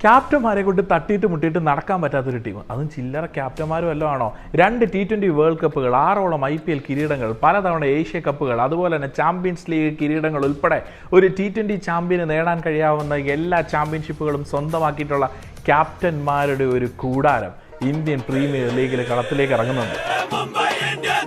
ക്യാപ്റ്റന്മാരെ കൊണ്ട് തട്ടിയിട്ട് മുട്ടിയിട്ട് നടക്കാൻ പറ്റാത്തൊരു ടീം, അതും ചില്ലറ ക്യാപ്റ്റന്മാരും വല്ലതും ആണോ? 2 T20 വേൾഡ് കപ്പുകൾ, 6ഓളം IPL കിരീടങ്ങൾ, പലതവണ ഏഷ്യ കപ്പുകൾ, അതുപോലെ തന്നെ ചാമ്പ്യൻസ് ലീഗ് കിരീടങ്ങൾ ഉൾപ്പെടെ ഒരു T20 ചാമ്പ്യന് നേടാൻ കഴിയാവുന്ന എല്ലാ ചാമ്പ്യൻഷിപ്പുകളും സ്വന്തമാക്കിയിട്ടുള്ള ക്യാപ്റ്റന്മാരുടെ ഒരു കൂടാരം ഇന്ത്യൻ പ്രീമിയർ ലീഗിലെ കളത്തിലേക്ക് ഇറങ്ങുന്നുണ്ട്.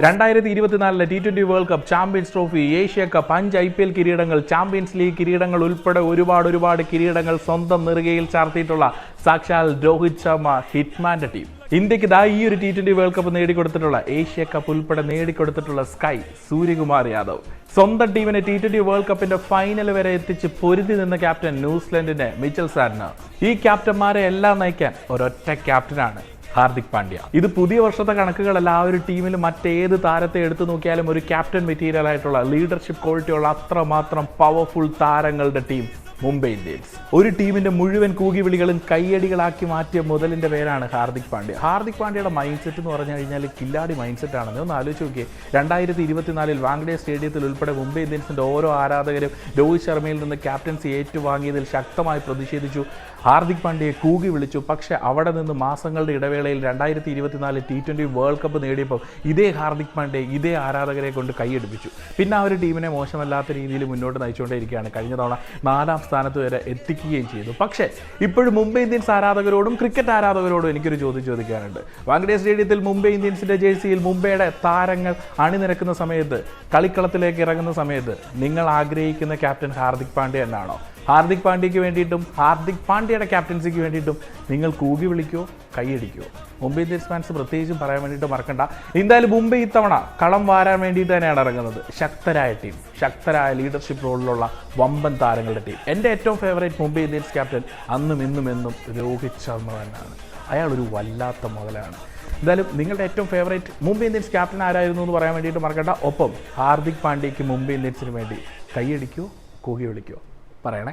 2024 T20 world cup, champions trophy, Asia cup, 5 IPL കിരീടങ്ങൾ, ചാമ്പ്യൻസ് ലീഗ് കിരീടങ്ങൾ ഉൾപ്പെടെ ഒരുപാട് കിരീടങ്ങൾ സ്വന്തം നെറുകയിൽ ചാർത്തിയിട്ടുള്ള സാക്ഷാൽ രോഹിത് ശർമ്മ ഹിറ്റ്മാന്റെ ടീം. ഇന്ത്യക്ക് ഈ ഒരു T20 വേൾഡ് കപ്പ് നേടിക്കൊടുത്തിട്ടുള്ള, ഏഷ്യ കപ്പ് ഉൾപ്പെടെ നേടിക്കൊടുത്തിട്ടുള്ള സ്കൈ സൂര്യകുമാർ യാദവ്, സ്വന്തം ടീമിനെ T20 വേൾഡ് കപ്പിന്റെ ഫൈനൽ വരെ എത്തിച്ച് പൊരുതി നിന്ന ക്യാപ്റ്റൻ ന്യൂസിലൻഡിന്റെ മിച്ചൽ സാന്റ്നർ. ഈ ക്യാപ്റ്റന്മാരെ എല്ലാം നയിക്കാൻ ഒരൊറ്റ ക്യാപ്റ്റനാണ് ഹാർദിക് പാണ്ഡ്യ. ഇത് പുതിയ വർഷത്തെ കണക്കുകളല്ല, ആ ഒരു ടീമിൽ മറ്റേത് താരത്തെ എടുത്തു നോക്കിയാലും ഒരു ക്യാപ്റ്റൻ മെറ്റീരിയൽ ആയിട്ടുള്ള ലീഡർഷിപ്പ് ക്വാളിറ്റിയുള്ള അത്രമാത്രം പവർഫുൾ താരങ്ങളുടെ ടീം മുംബൈ ഇന്ത്യൻസ്. ഒരു ടീമിന്റെ മുഴുവൻ കൂകിവിളികളും കയ്യടികളാക്കി മാറ്റിയ മുതലിന്റെ പേരാണ് ഹാർദിക് പാണ്ഡ്യ. ഹാർദിക് പാണ്ഡ്യയുടെ മൈൻഡ് സെറ്റ് എന്ന് പറഞ്ഞു കഴിഞ്ഞാൽ കില്ലാടി മൈൻഡ് സെറ്റ് ആണെന്ന് ഒന്ന് ആലോചിച്ച് നോക്കിയേ. 2024 വാങ്കഡെ സ്റ്റേഡിയത്തിൽ ഉൾപ്പെടെ മുംബൈ ഇന്ത്യൻസിന്റെ ഓരോ ആരാധകരും രോഹിത് ശർമ്മയിൽ നിന്ന് ക്യാപ്റ്റൻസി ഏറ്റുവാങ്ങിയതിൽ ശക്തമായി പ്രതിഷേധിച്ചു. ഹാർദിക് പാണ്ഡ്യയെ കൂകി വിളിച്ചു. പക്ഷേ അവിടെ നിന്ന് മാസങ്ങളുടെ ഇടവേളയിൽ 2024 T20 വേൾഡ് കപ്പ് നേടിയപ്പോൾ ഇതേ ഹാർദിക് പാണ്ഡ്യ ഇതേ ആരാധകരെ കൊണ്ട് കൈയടിപ്പിച്ചു. പിന്നെ ആ ഒരു ടീമിനെ മോശമല്ലാത്ത രീതിയിൽ മുന്നോട്ട് നയിച്ചുകൊണ്ടേയിരിക്കുകയാണ്. കഴിഞ്ഞ തവണ 4ാം സ്ഥാനത്ത് വരെ എത്തിക്കുകയും ചെയ്തു. പക്ഷേ ഇപ്പോഴും മുംബൈ ഇന്ത്യൻസ് ആരാധകരോടും ക്രിക്കറ്റ് ആരാധകരോടും എനിക്കൊരു ചോദ്യം ചോദിക്കാനുണ്ട്. വാങ്കഡെ സ്റ്റേഡിയത്തിൽ മുംബൈ ഇന്ത്യൻസിന്റെ ജേഴ്സിയിൽ മുംബൈയുടെ താരങ്ങൾ അണിനിരക്കുന്ന സമയത്ത്, കളിക്കളത്തിലേക്ക് ഇറങ്ങുന്ന സമയത്ത് നിങ്ങൾ ആഗ്രഹിക്കുന്ന ക്യാപ്റ്റൻ ഹാർദിക് പാണ്ഡ്യ എന്നാണോ? ഹാർദിക് പാണ്ഡ്യയ്ക്ക് വേണ്ടിയിട്ടും ഹാർദിക് പാണ്ഡ്യയുടെ ക്യാപ്റ്റൻസിക്ക് വേണ്ടിയിട്ടും നിങ്ങൾ കൂകി വിളിക്കുമോ, കൈയടിക്കുമോ? മുംബൈ ഇന്ത്യൻസ് ഫാൻസ് പ്രത്യേകിച്ചും പറയാൻ വേണ്ടിയിട്ട് മറക്കണ്ട. എന്തായാലും മുംബൈ ഇത്തവണ കളം വാരാൻ വേണ്ടിയിട്ട് തന്നെയാണ് ഇറങ്ങുന്നത്. ശക്തരായ ടീം, ശക്തരായ ലീഡർഷിപ്പ് റോളിലുള്ള വമ്പൻ താരങ്ങളുടെ ടീം. എൻ്റെ ഏറ്റവും ഫേവറേറ്റ് മുംബൈ ഇന്ത്യൻസ് ക്യാപ്റ്റൻ അന്നും ഇന്നും എന്നും രോഹിത് ശർമ്മ തന്നെയാണ്. അയാളൊരു വല്ലാത്ത മുതലാണ്. എന്തായാലും നിങ്ങളുടെ ഏറ്റവും ഫേവറേറ്റ് മുംബൈ ഇന്ത്യൻസ് ക്യാപ്റ്റൻ ആരായിരുന്നു എന്ന് പറയാൻ വേണ്ടിയിട്ട് മറക്കണ്ട. ഒപ്പം ഹാർദിക് പാണ്ഡ്യയ്ക്ക് മുംബൈ ഇന്ത്യൻസിന് വേണ്ടി കൈയടിക്കുമോ, കൂകി വിളിക്കുമോ? പറയണേ.